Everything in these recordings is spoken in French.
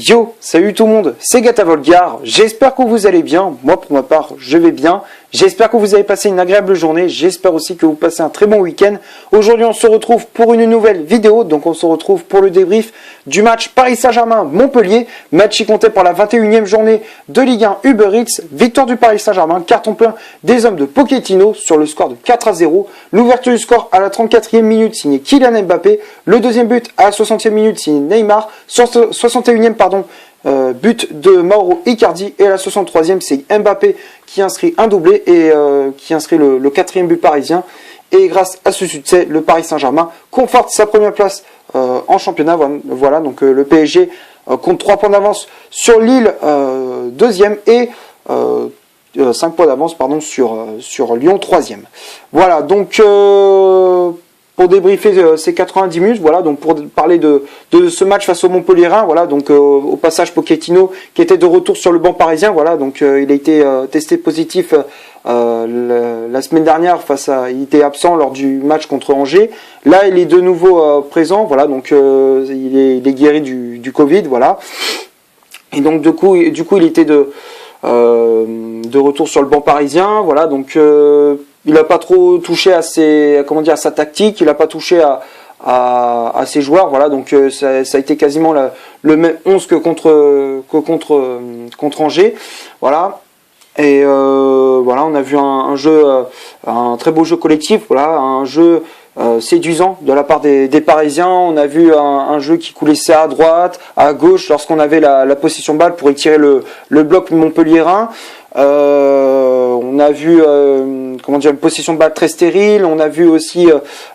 Yo, salut tout le monde, c'est Gata Volgar, j'espère que vous allez bien, moi pour ma part je vais bien, j'espère que vous avez passé une agréable journée, j'espère aussi que vous passez un très bon week-end. Aujourd'hui on se retrouve pour une nouvelle vidéo, donc on se retrouve pour le débrief du match Paris Saint-Germain-Montpellier, match qui comptait pour la 21e journée de Ligue 1 Uber Eats, victoire du Paris Saint-Germain, carton plein des hommes de Pochettino sur le score de 4-0, l'ouverture du score à la 34e minute signée Kylian Mbappé, le deuxième but à la 60e minute signé Neymar, 61e but de Mauro Icardi, et à la 63e c'est Mbappé qui inscrit un doublé et qui inscrit le quatrième but parisien, et grâce à ce succès le Paris Saint-Germain conforte sa première place en championnat. Voilà, donc le PSG compte 3 points d'avance sur Lille deuxième et 5 points d'avance sur Lyon troisième. Voilà, donc pour débriefer ces 90 minutes, voilà, donc pour parler de ce match face au Montpellierin, voilà, donc au passage Pochettino qui était de retour sur le banc parisien, voilà, donc il a été testé positif la semaine dernière il était absent lors du match contre Angers. Là, il est de nouveau présent, voilà, donc il est guéri du Covid, voilà, et donc du coup il était de retour sur le banc parisien, voilà, donc il n'a pas trop touché à sa tactique, il n'a pas touché à ses joueurs, voilà, donc ça a été quasiment le même 11 que contre Angers, voilà. Et voilà, on a vu un très beau jeu collectif, voilà, un jeu séduisant de la part des Parisiens. On a vu un jeu qui coulissait à droite, à gauche lorsqu'on avait la possession de balle pour étirer le bloc montpelliérain. On a vu une possession de balle très stérile. On a vu aussi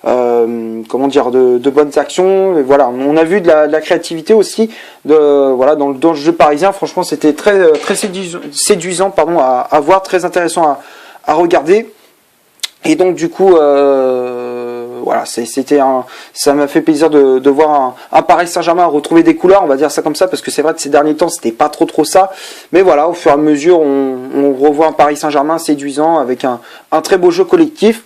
de bonnes actions. Et voilà, on a vu de la créativité aussi dans le jeu parisien. Franchement, c'était très séduisant à voir, très intéressant à regarder. Et donc du coup voilà, ça m'a fait plaisir de voir un Paris Saint-Germain retrouver des couleurs, on va dire ça comme ça, parce que c'est vrai que ces derniers temps c'était pas trop ça, mais voilà, au fur et à mesure on revoit un Paris Saint-Germain séduisant avec un très beau jeu collectif.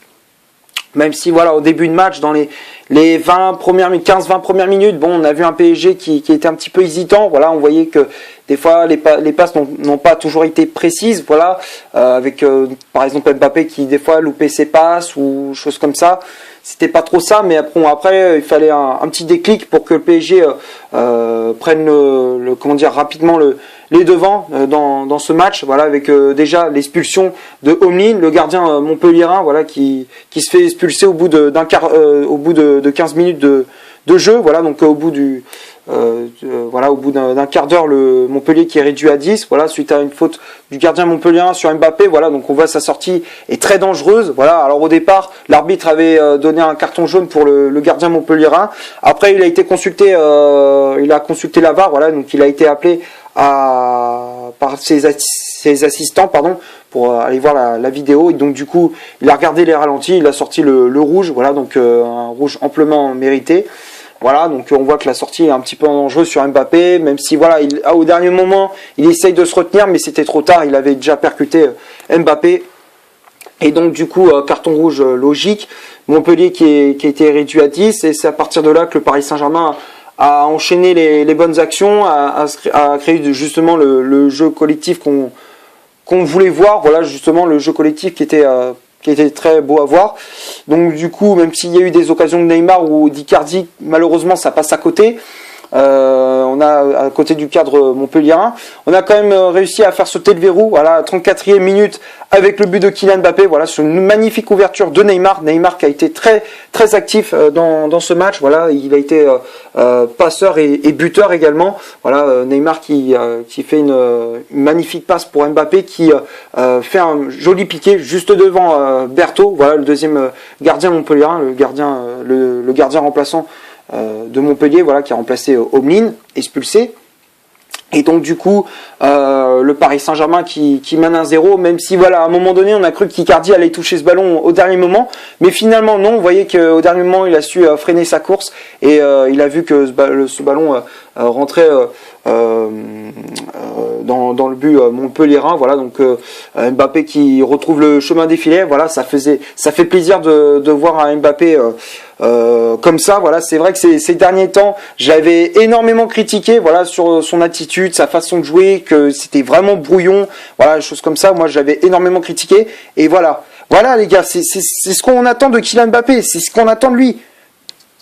Même si voilà, au début de match, dans les 15-20 premières minutes, bon, on a vu un PSG qui était un petit peu hésitant. Voilà, on voyait que des fois les passes n'ont pas toujours été précises. Voilà, avec par exemple Mbappé qui des fois loupait ses passes ou choses comme ça. C'était pas trop ça, mais après il fallait un petit déclic pour que le PSG prenne rapidement les devants dans ce match, voilà, avec déjà l'expulsion de Omlin, le gardien montpelliérain, voilà, qui se fait expulser au bout de 15 minutes de jeu, voilà, donc au bout d'un quart d'heure, le Montpellier qui est réduit à 10, voilà, suite à une faute du gardien montpelliérain sur Mbappé, voilà, donc on voit sa sortie est très dangereuse, voilà. Alors au départ, l'arbitre avait donné un carton jaune pour le gardien montpelliérain. Après, il a été consulté, il a consulté la VAR, voilà, donc il a été appelé par ses assistants, pour aller voir la vidéo, et donc du coup il a regardé les ralentis, il a sorti le rouge, voilà, donc un rouge amplement mérité. Voilà, donc on voit que la sortie est un petit peu dangereuse sur Mbappé, même si voilà, au dernier moment il essaye de se retenir, mais c'était trop tard, il avait déjà percuté Mbappé, et donc du coup carton rouge logique, Montpellier qui a été réduit à 10, et c'est à partir de là que le Paris Saint-Germain à enchaîner les bonnes actions, à créer justement le jeu collectif qu'on voulait voir, voilà, justement le jeu collectif qui était très beau à voir. Donc du coup, même s'il y a eu des occasions de Neymar ou d'Icardi, malheureusement ça passe à côté. On a à côté du cadre montpelliérain, on a quand même réussi à faire sauter le verrou, voilà, à 34e minute avec le but de Kylian Mbappé, voilà, sur une magnifique ouverture de Neymar qui a été très très actif dans ce match, voilà, il a été passeur et buteur également, voilà, Neymar qui fait une magnifique passe pour Mbappé qui fait un joli piqué juste devant Berthaud, voilà, le deuxième gardien montpelliérain, le gardien remplaçant de Montpellier, voilà, qui a remplacé Omlin, expulsé. Et donc du coup le Paris Saint-Germain qui mène 1-0, même si voilà, à un moment donné on a cru qu'Icardi allait toucher ce ballon au dernier moment, mais finalement non, vous voyez qu'au dernier moment il a su freiner sa course, et il a vu que ce ballon rentrait dans le but montpelliérain. Voilà, donc Mbappé qui retrouve le chemin des filets. Voilà, ça fait plaisir de voir un Mbappé comme ça. Voilà, c'est vrai que ces derniers temps, j'avais énormément critiqué, voilà, sur son attitude, sa façon de jouer, que c'était vraiment brouillon, voilà, des choses comme ça. Moi, j'avais énormément critiqué. Et voilà, les gars, c'est ce qu'on attend de Kylian Mbappé, c'est ce qu'on attend de lui.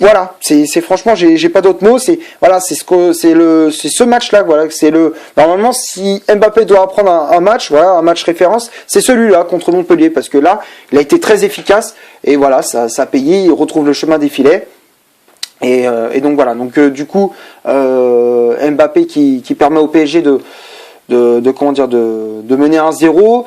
Voilà, c'est franchement, j'ai pas d'autres mots. C'est voilà, c'est ce match-là. Voilà, normalement, si Mbappé doit apprendre un match, voilà, un match référence, c'est celui-là contre Montpellier, parce que là, il a été très efficace et voilà, ça a payé. Il retrouve le chemin des filets et donc voilà. Donc du coup, Mbappé qui permet au PSG de mener 1-0.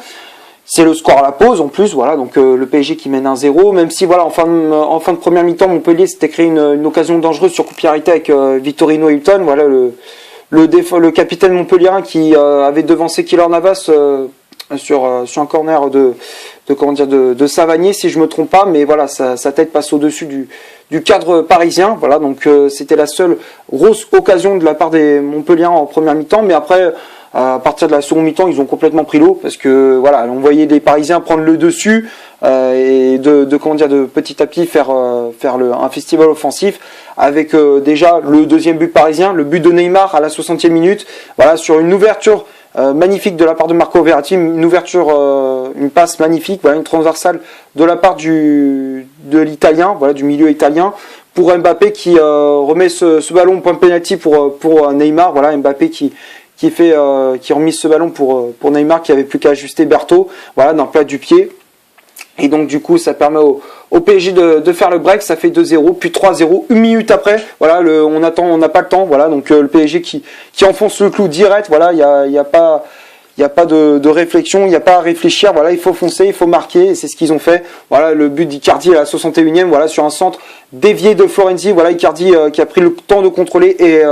C'est le score à la pause en plus, voilà, donc le PSG qui mène 1-0, même si voilà, en fin de première mi-temps, Montpellier s'était créé une occasion dangereuse sur coup de pied arrêté avec Victorino Hilton, voilà, le capitaine montpelliérain qui avait devancé Keylor Navas sur un corner de Savanier, si je me trompe pas, mais voilà, sa tête passe au-dessus du cadre parisien, voilà, donc c'était la seule grosse occasion de la part des Montpelliérains en première mi-temps, mais après, à partir de la seconde mi-temps, ils ont complètement pris l'eau parce que voilà, on voyait les Parisiens prendre le dessus et de petit à petit faire un festival offensif avec déjà le deuxième but parisien, le but de Neymar à la 60e minute, voilà, sur une ouverture magnifique de la part de Marco Verratti, une passe magnifique, voilà, une transversale de la part de l'Italien, voilà, du milieu italien, pour Mbappé qui remet ce ballon au point de pénalty pour Neymar, voilà, Mbappé qui remise ce ballon pour Neymar qui avait plus qu'à ajuster Berthaud, voilà, dans le plat du pied. Et donc du coup ça permet au PSG de faire le break, ça fait 2-0, puis 3-0, une minute après, voilà, on n'a pas le temps, voilà, donc le PSG qui enfonce le clou direct, voilà, il y a pas de réflexion, il n'y a pas à réfléchir, voilà, il faut foncer, il faut marquer, et c'est ce qu'ils ont fait. Voilà, le but d'Icardi à la 61e, voilà, sur un centre dévié de Florenzi, voilà, Icardi qui a pris le temps de contrôler et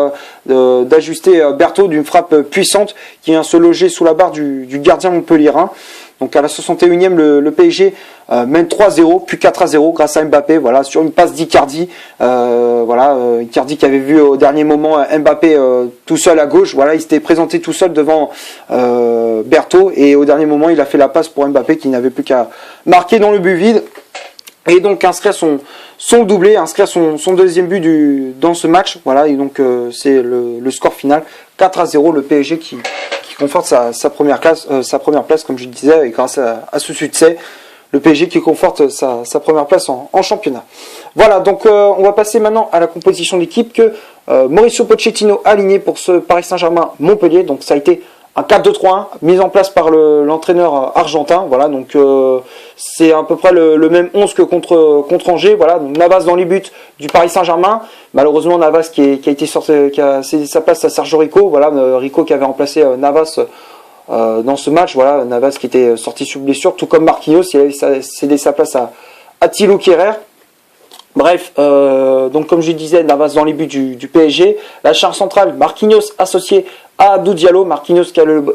d'ajuster Berthaud d'une frappe puissante qui vient se loger sous la barre du gardien montpelliérain. Donc à la 61e, le PSG mène 3-0, puis 4-0 grâce à Mbappé, voilà, sur une passe d'Icardi. Icardi qui avait vu au dernier moment Mbappé tout seul à gauche, voilà, il s'était présenté tout seul devant Berthaud et au dernier moment il a fait la passe pour Mbappé qui n'avait plus qu'à marquer dans le but vide et donc inscrire son doublé, inscrire son deuxième but dans ce match, voilà, et donc c'est le score final 4-0, le PSG qui conforte sa première place, comme je disais, et grâce à ce succès, le PSG qui conforte sa première place en championnat. Voilà, donc on va passer maintenant à la composition d'équipe que Mauricio Pochettino a aligné pour ce Paris Saint-Germain Montpellier. Donc ça a été un 4-2-3-1 mis en place par l'entraîneur argentin. Voilà, donc c'est à peu près le même 11 que contre Angers. Voilà, donc Navas dans les buts du Paris Saint-Germain. Malheureusement Navas qui a cédé sa place à Sergio Rico. Voilà, Rico qui avait remplacé Navas dans ce match. Voilà, Navas qui était sorti sur blessure, tout comme Marquinhos, il avait cédé sa place à Thilo Kehrer. Bref, donc comme je disais, Navas dans les buts du PSG. La charge centrale, Marquinhos associé à Abdou Diallo, Marquinhos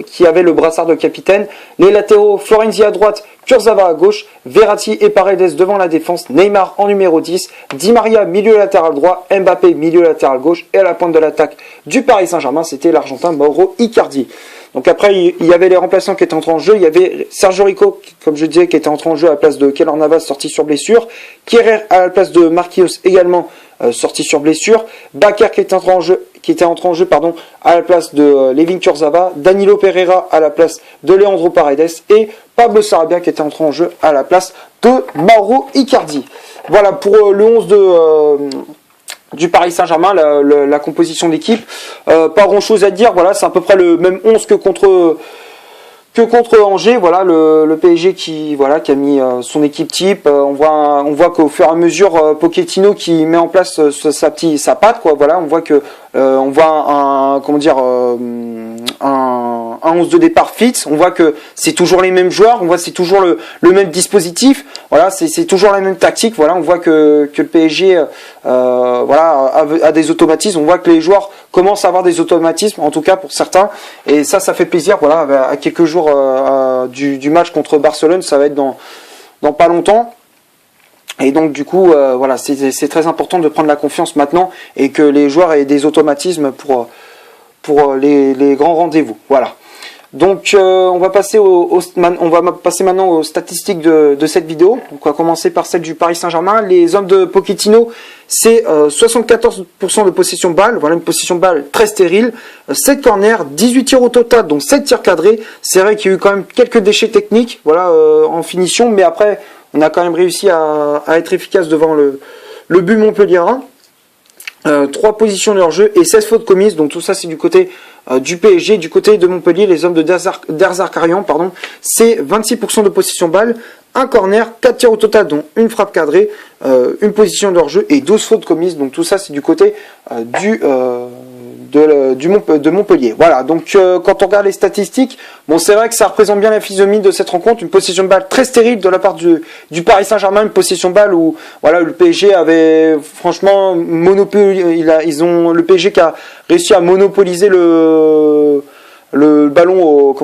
qui avait le brassard de capitaine. Les latéraux, Florenzi à droite, Kurzawa à gauche, Verratti et Paredes devant la défense, Neymar en numéro 10, Di Maria milieu latéral droit, Mbappé milieu latéral gauche et à la pointe de l'attaque du Paris Saint-Germain, c'était l'Argentin Mauro Icardi. Donc après, il y avait les remplaçants qui étaient entrés en jeu. Il y avait Sergio Rico, comme je disais, qui était entré en jeu à la place de Keylor Navas, sorti sur blessure. Kehrer à la place de Marquinhos, également sorti sur blessure. Bakker qui était entré en jeu, à la place de Layvin Kurzawa. Danilo Pereira à la place de Leandro Paredes. Et Pablo Sarabia qui était entré en jeu à la place de Mauro Icardi. Voilà pour le 11 du Paris Saint-Germain, la composition d'équipe. Pas grand chose à dire, voilà, c'est à peu près le même 11 que contre Angers, voilà, le PSG qui a mis son équipe type. On voit qu'au fur et à mesure Pochettino qui met en place sa patte, quoi, voilà, on voit que on voit un 11 de départ fixe, on voit que c'est toujours les mêmes joueurs, on voit que c'est toujours le même dispositif, voilà, c'est toujours la même tactique, voilà, on voit que le PSG a des automatismes, on voit que les joueurs commencent à avoir des automatismes, en tout cas pour certains, et ça fait plaisir, voilà, à quelques jours du match contre Barcelone, ça va être dans pas longtemps. Et donc du coup, c'est très important de prendre la confiance maintenant et que les joueurs aient des automatismes pour les grands rendez-vous. Voilà. Donc on va passer maintenant aux statistiques de cette vidéo. Donc on va commencer par celle du Paris Saint-Germain. Les hommes de Pochettino, c'est 74% de possession balle. Voilà, une possession balle très stérile. 7 corners, 18 tirs au total, donc 7 tirs cadrés. C'est vrai qu'il y a eu quand même quelques déchets techniques, voilà, en finition, mais après on a quand même réussi à être efficace devant le but montpelliérain. 3 positions de leur jeu et 16 fautes commises. Donc tout ça c'est du côté du PSG. Du côté de Montpellier, les hommes de Derzakarian, c'est 26% de possession balle, un corner, 4 tirs au total, dont une frappe cadrée, une position de leur jeu et 12 fautes commises. Donc tout ça c'est du côté de Montpellier. Voilà, donc quand on regarde les statistiques, bon, c'est vrai que ça représente bien la physionomie de cette rencontre, une possession de balle très stérile de la part du Paris Saint-Germain, une possession de balle où voilà, le PSG avait franchement le PSG qui a réussi à monopoliser le ballon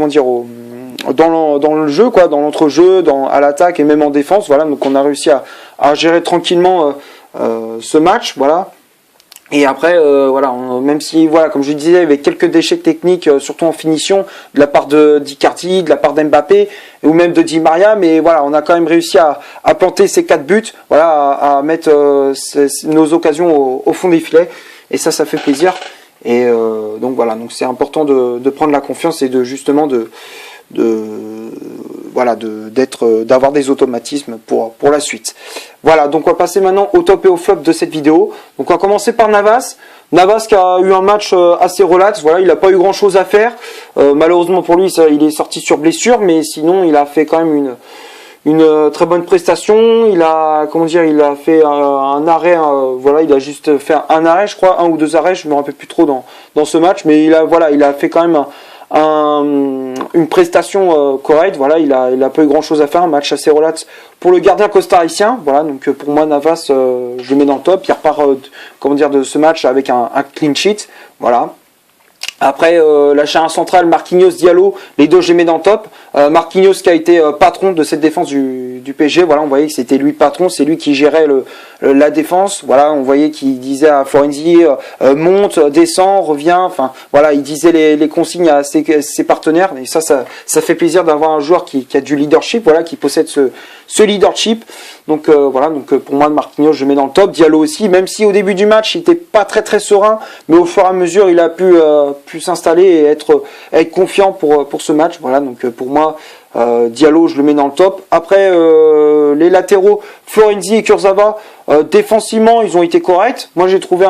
dans le jeu, quoi, dans l'entrejeu, à l'attaque et même en défense. Voilà, donc on a réussi à gérer tranquillement ce match, voilà. Et après, même si, voilà, comme je disais, avec quelques déchets techniques, surtout en finition, de la part d'Icardi, de la part d'Mbappé, ou même de Di Maria, mais voilà, on a quand même réussi à planter ces 4 buts, voilà, à mettre nos occasions au fond des filets, et ça fait plaisir. Et donc voilà, donc c'est important de prendre la confiance et d'avoir des automatismes pour la suite. Voilà, donc on va passer maintenant au top et au flop de cette vidéo. Donc on va commencer par Navas. Navas qui a eu un match assez relax, voilà, il n'a pas eu grand chose à faire. Malheureusement pour lui, il est sorti sur blessure, mais sinon il a fait quand même une très bonne prestation. Il a fait un arrêt, voilà, il a juste fait un arrêt, je crois, 1 ou 2 arrêts, je me rappelle plus trop dans ce match, mais il a fait quand même une prestation correcte. Voilà, il a pas eu grand chose à faire, un match assez relax pour le gardien costaricien. Voilà, donc pour moi Navas, je le mets dans le top. Il repart de ce match avec un clean sheet. Voilà. Après, la charnière centrale, Marquinhos, Diallo, les deux je les mets dans le top. Marquinhos qui a été patron de cette défense du PSG, voilà, on voyait que c'était lui le patron, c'est lui qui gérait la défense. Voilà, on voyait qu'il disait à Florenzi, monte, descend, revient, enfin voilà, il disait les consignes à ses partenaires, et ça fait plaisir d'avoir un joueur qui a du leadership, voilà, qui possède ce leadership. Donc pour moi Marquinhos je mets dans le top. Diallo aussi, même si au début du match il n'était pas très très serein, mais au fur et à mesure il a pu s'installer et être confiant pour ce match. Voilà, donc pour moi Diallo je le mets dans le top. Après les latéraux Florenzi et Kurzawa, défensivement ils ont été corrects. Moi j'ai trouvé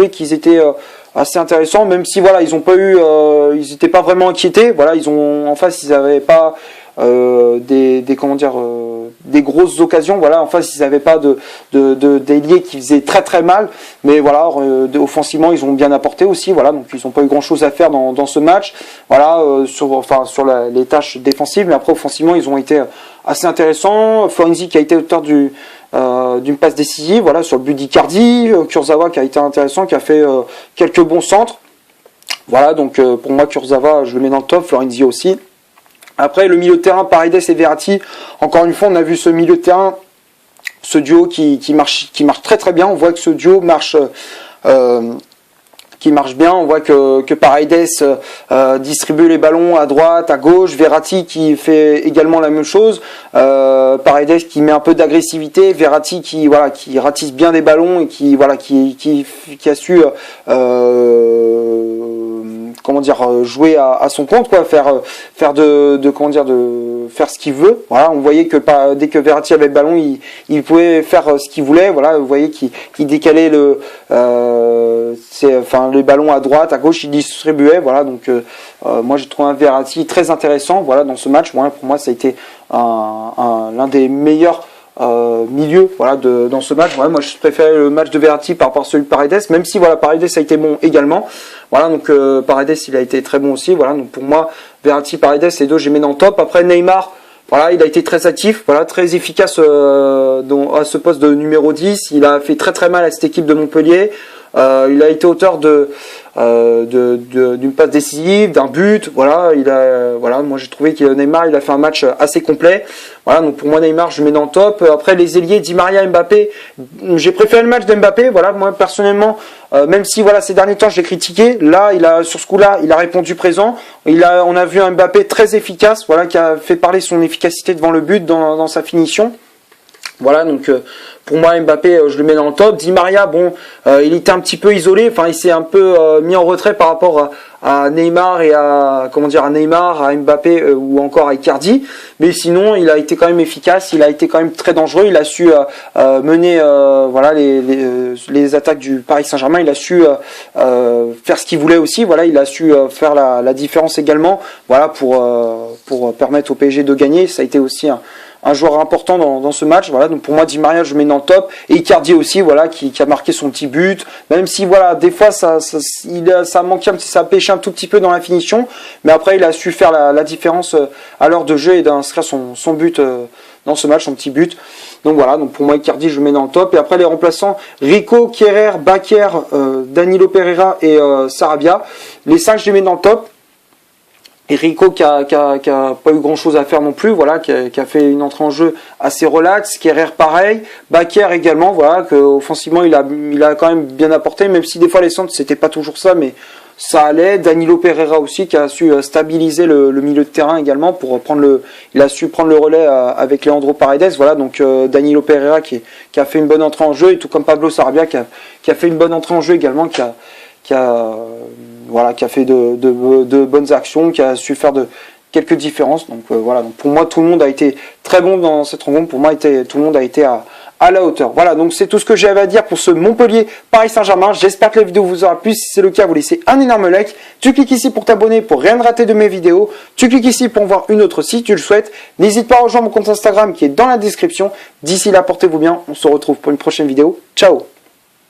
qu'ils étaient assez intéressants, même si voilà ils n'étaient pas vraiment inquiétés. Voilà, en face ils n'avaient pas des grosses occasions. Voilà, en face ils n'avaient pas d'ailier qui faisaient très très mal, mais voilà, offensivement ils ont bien apporté aussi. Voilà, donc ils n'ont pas eu grand chose à faire dans ce match. Voilà, sur les tâches défensives, mais après offensivement ils ont été assez intéressants. Florenzi qui a été auteur d'une passe décisive, voilà, sur le but d'Icardi. Kurzawa qui a été intéressant, qui a fait quelques bons centres. Voilà, donc pour moi Kurzawa je le mets dans le top, Florenzi aussi. Après, le milieu de terrain, Paredes et Verratti, encore une fois, on a vu ce milieu de terrain, ce duo qui marche très très bien. On voit que ce duo marche bien. On voit que Paredes distribue les ballons à droite, à gauche. Verratti qui fait également la même chose. Paredes qui met un peu d'agressivité. Verratti qui ratisse bien des ballons et qui a su jouer à son compte, quoi, faire ce qu'il veut. Voilà, on voyait que dès que Verratti avait le ballon, il pouvait faire ce qu'il voulait. Voilà, vous voyez qu'il décalait les ballons à droite, à gauche, il distribuait. Voilà, donc moi j'ai trouvé un Verratti très intéressant. Voilà, dans ce match, pour moi ça a été l'un des meilleurs milieux, voilà, dans ce match. Voilà, moi je préférais le match de Verratti par rapport à celui de Paredes, même si voilà, Paredes a été bon également. Voilà, donc Paredes il a été très bon aussi. Voilà, donc pour moi Verratti, Paredes, les deux j'ai mis dans le top. Après Neymar, voilà, il a été très actif, voilà, très efficace à ce poste de numéro 10. Il a fait très très mal à cette équipe de Montpellier. Il a été auteur d'une passe décisive, d'un but. Voilà, moi j'ai trouvé que Neymar il a fait un match assez complet. Voilà, donc pour moi Neymar je le mets dans le top. Après les ailiers Di Maria, Mbappé, j'ai préféré le match d'Mbappé. Voilà, moi personnellement, même si voilà ces derniers temps j'ai critiqué, là sur ce coup-là il a répondu présent. On a vu un Mbappé très efficace, voilà, qui a fait parler son efficacité devant le but dans sa finition. Voilà, donc pour moi Mbappé je le mets dans le top. Di Maria, bon, il était un petit peu isolé, enfin il s'est un peu mis en retrait par rapport à Neymar et à Neymar, à Mbappé ou encore à Icardi, mais sinon il a été quand même efficace, il a été quand même très dangereux, il a su mener voilà les attaques du Paris Saint-Germain, il a su faire ce qu'il voulait aussi, voilà, il a su faire la différence également, voilà, pour permettre au PSG de gagner. Ça a été aussi un joueur important dans ce match, voilà. Donc pour moi Di Maria je le mets dans le top, et Icardi aussi, voilà, qui a marqué son petit but, même si voilà des fois ça manquait, ça pêchait un tout petit peu dans la finition, mais après il a su faire la différence à l'heure de jeu et d'inscrire son but dans ce match, son petit but. Donc voilà, donc pour moi Icardi je le mets dans le top, et après les remplaçants Rico, Kehrer, Bakker, Danilo Pereira et Sarabia, les 5 je les mets dans le top. Et Rico qui a pas eu grand chose à faire non plus, voilà, qui a fait une entrée en jeu assez relax. Kehrer pareil, Bakker également, voilà, que offensivement il a quand même bien apporté, même si des fois les centres c'était pas toujours ça, mais ça allait. Danilo Pereira aussi qui a su stabiliser le milieu de terrain également pour il a su prendre le relais avec Leandro Paredes, voilà. Donc Danilo Pereira qui a fait une bonne entrée en jeu, et tout comme Pablo Sarabia qui a fait une bonne entrée en jeu également, qui a fait de bonnes actions, qui a su faire quelques différences. Donc voilà, donc pour moi tout le monde a été très bon dans cette rencontre. Pour moi tout le monde a été à la hauteur. Voilà, donc c'est tout ce que j'avais à dire pour ce Montpellier Paris Saint-Germain. J'espère que la vidéo vous aura plu. Si c'est le cas, vous laissez un énorme like. Tu cliques ici pour t'abonner pour rien rater de mes vidéos. Tu cliques ici pour en voir une autre si tu le souhaites. N'hésite pas à rejoindre mon compte Instagram qui est dans la description. D'ici là, portez-vous bien. On se retrouve pour une prochaine vidéo. Ciao.